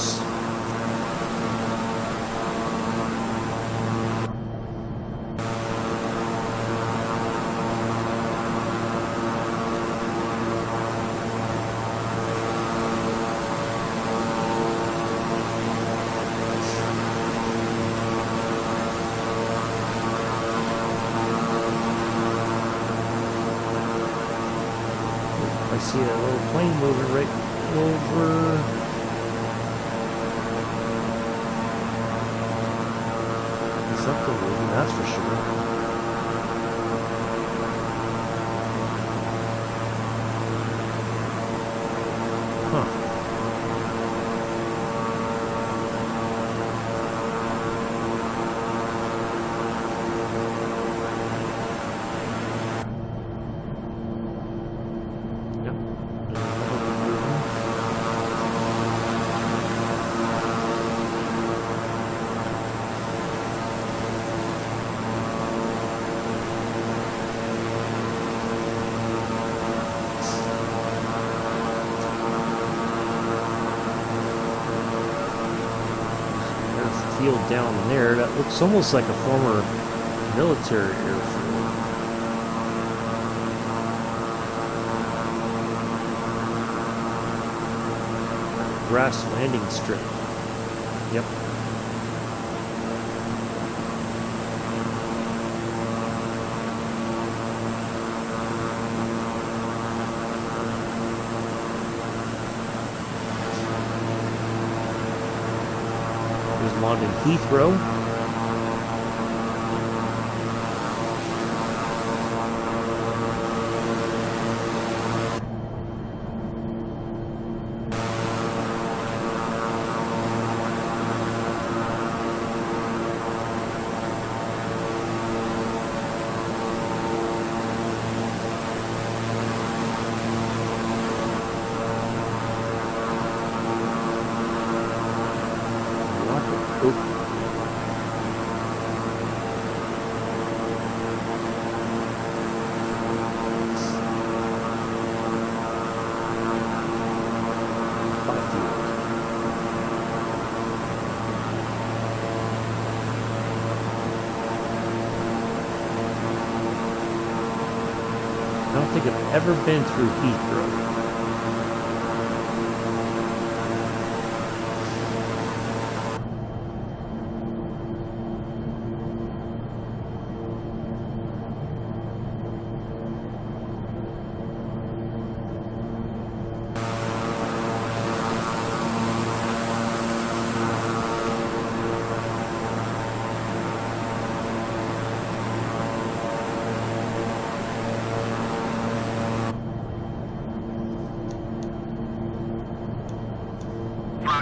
I see a little plane moving right over. Something moving, that's for sure. Huh. Field down there, that looks almost like a former military airfield. Grass landing strip. Yep. London Heathrow. I don't think I've ever been through Heathrow.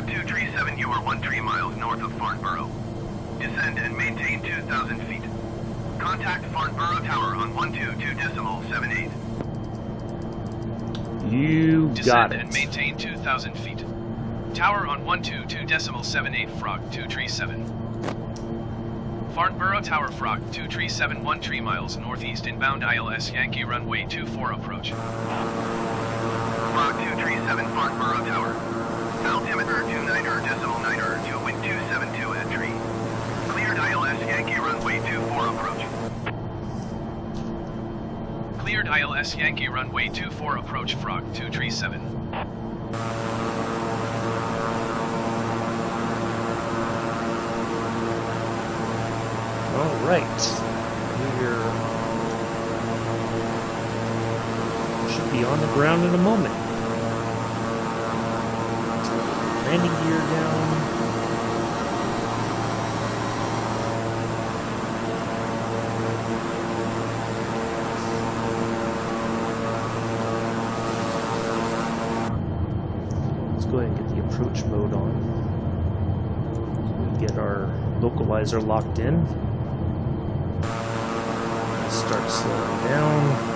Frog 237, you are 13 miles north of Farnborough. Descend and maintain 2,000 feet. Contact Farnborough Tower on 122.78. You got Descend it. and maintain 2,000 feet. Tower on 122.78 Frog 237. Farnborough Tower Frog 237 13 miles northeast inbound ILS Yankee runway 24 approach. Frog 237 Farnborough Tower. Altimeter 29.9 to wind 272 entry. Cleared ILS Yankee runway 24 approach. Cleared ILS Yankee runway 24 approach Frog 237. All right. We should be on the ground in a moment. Landing gear down. Let's go ahead and get the approach mode on. So we get our localizer locked in. Start slowing down.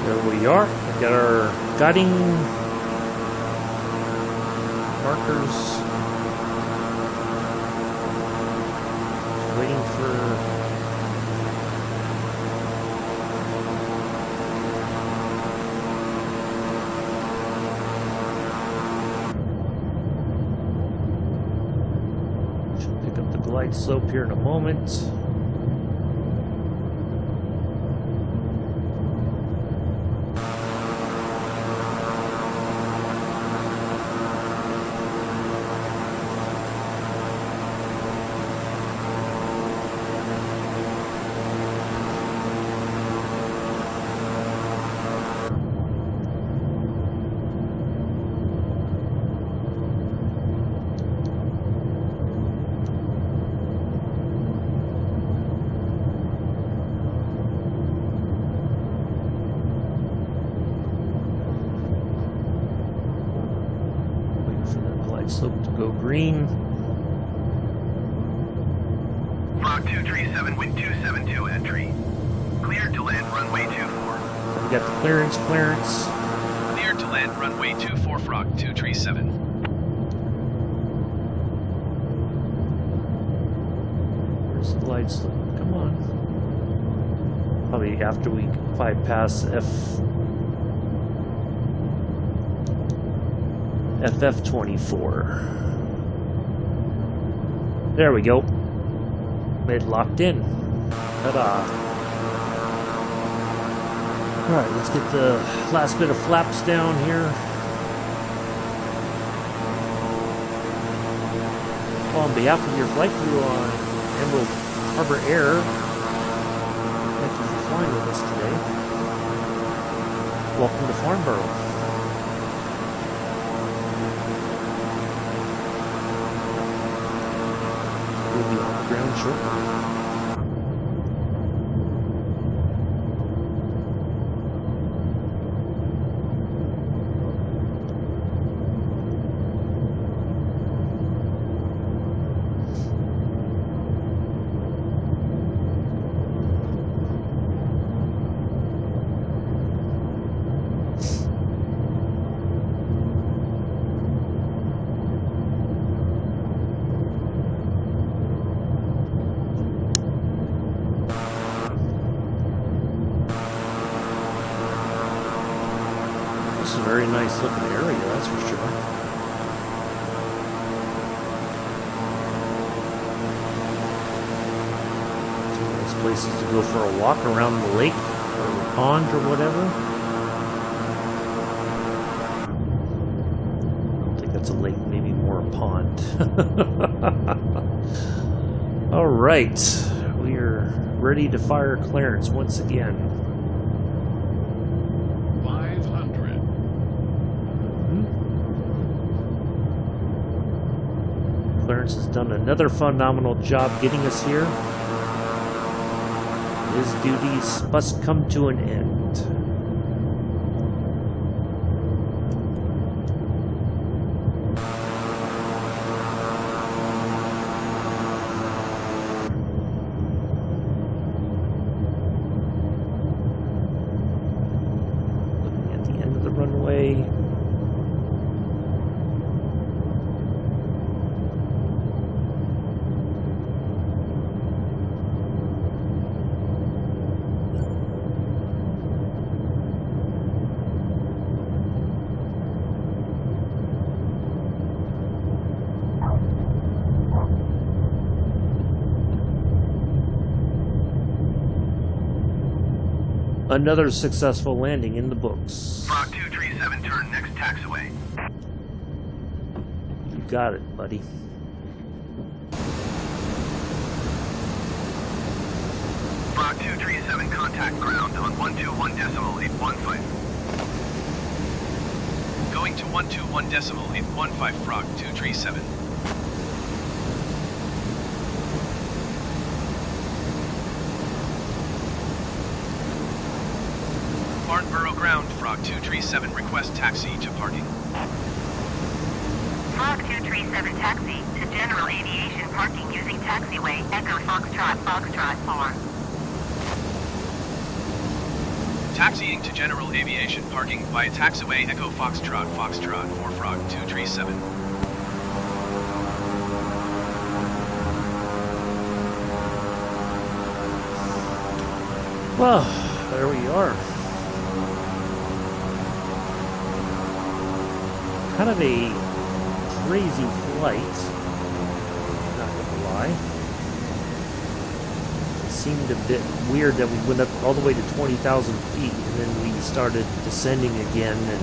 There we are. We've got our guiding markers. Waiting for should pick up the glide slope here in a moment. Slope to go green. Frog 237, wind 272 entry. Cleared to land runway 24. We got the clearance. Cleared to land runway 24 Frog 237. Where's the glide slope? Come on. Probably after we bypass FF24. There we go. Made locked in. Ta-da. Alright, let's get the last bit of flaps down here. Well, on behalf of your flight crew on Emerald Harbor Air, thank you for flying with us today. Welcome to Farnborough. We'll be on the ground shortly. very nice looking area, that's for sure. Some nice places to go for a walk around the lake or the pond or whatever. I don't think that's a lake, maybe more a pond. All right, we are ready to fire clearance once again. 500. Clarence has done another phenomenal job getting us here. His duties must come to an end. Looking at the end of the runway. Another successful landing in the books. Frog 237, turn next taxiway. You got it, buddy. Frog 237, contact ground on 121.815. Going to 121.815 Frog 237. Farnborough ground, Frog 237, request taxi to parking. Frog 237 taxi to general aviation parking using taxiway Echo Foxtrot Foxtrot 4. Taxiing to general aviation parking via taxiway Echo Foxtrot Foxtrot 4 Frog 237. Well, there we are. Kind of a crazy flight, not gonna lie. It seemed a bit weird that we went up all the way to 20,000 feet and then we started descending again, and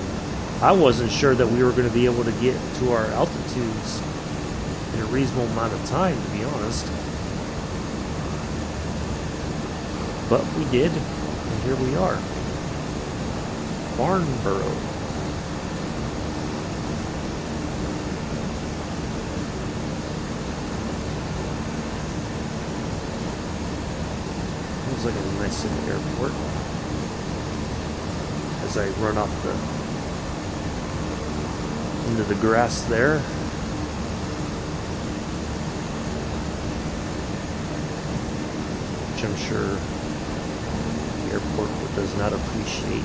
I wasn't sure that we were going to be able to get to our altitudes in a reasonable amount of time, to be honest. But we did, and here we are. Farnborough. Looks like a nice little airport. As I run off into the grass there. Which I'm sure the airport does not appreciate.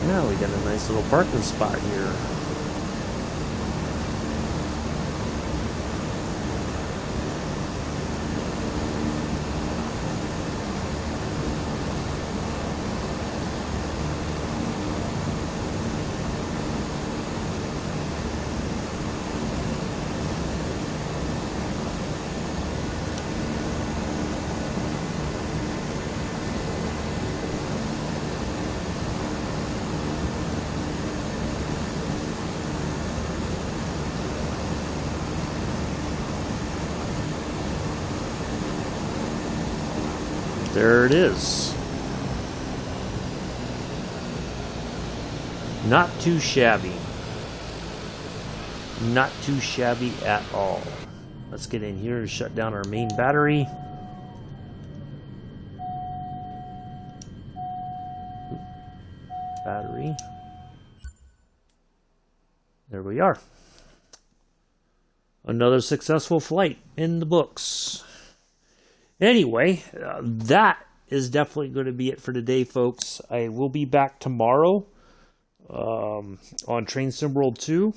Now we got a nice little parking spot here. There it is. Not too shabby. Not too shabby at all. Let's get in here and shut down our main battery. Battery. There we are. Another successful flight in the books. Anyway, that is definitely going to be it for today, folks. I will be back tomorrow on Train Sim World 2.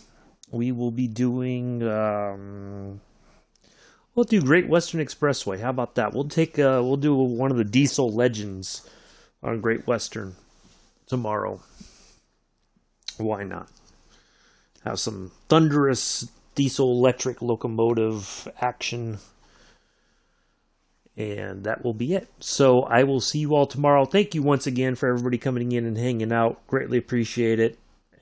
We will be doing... we'll do Great Western Expressway. How about that? We'll do one of the Diesel Legends on Great Western tomorrow. Why not? Have some thunderous diesel-electric locomotive action. And that will be it. So I will see you all tomorrow. Thank you once again for everybody coming in and hanging out. Greatly appreciate it.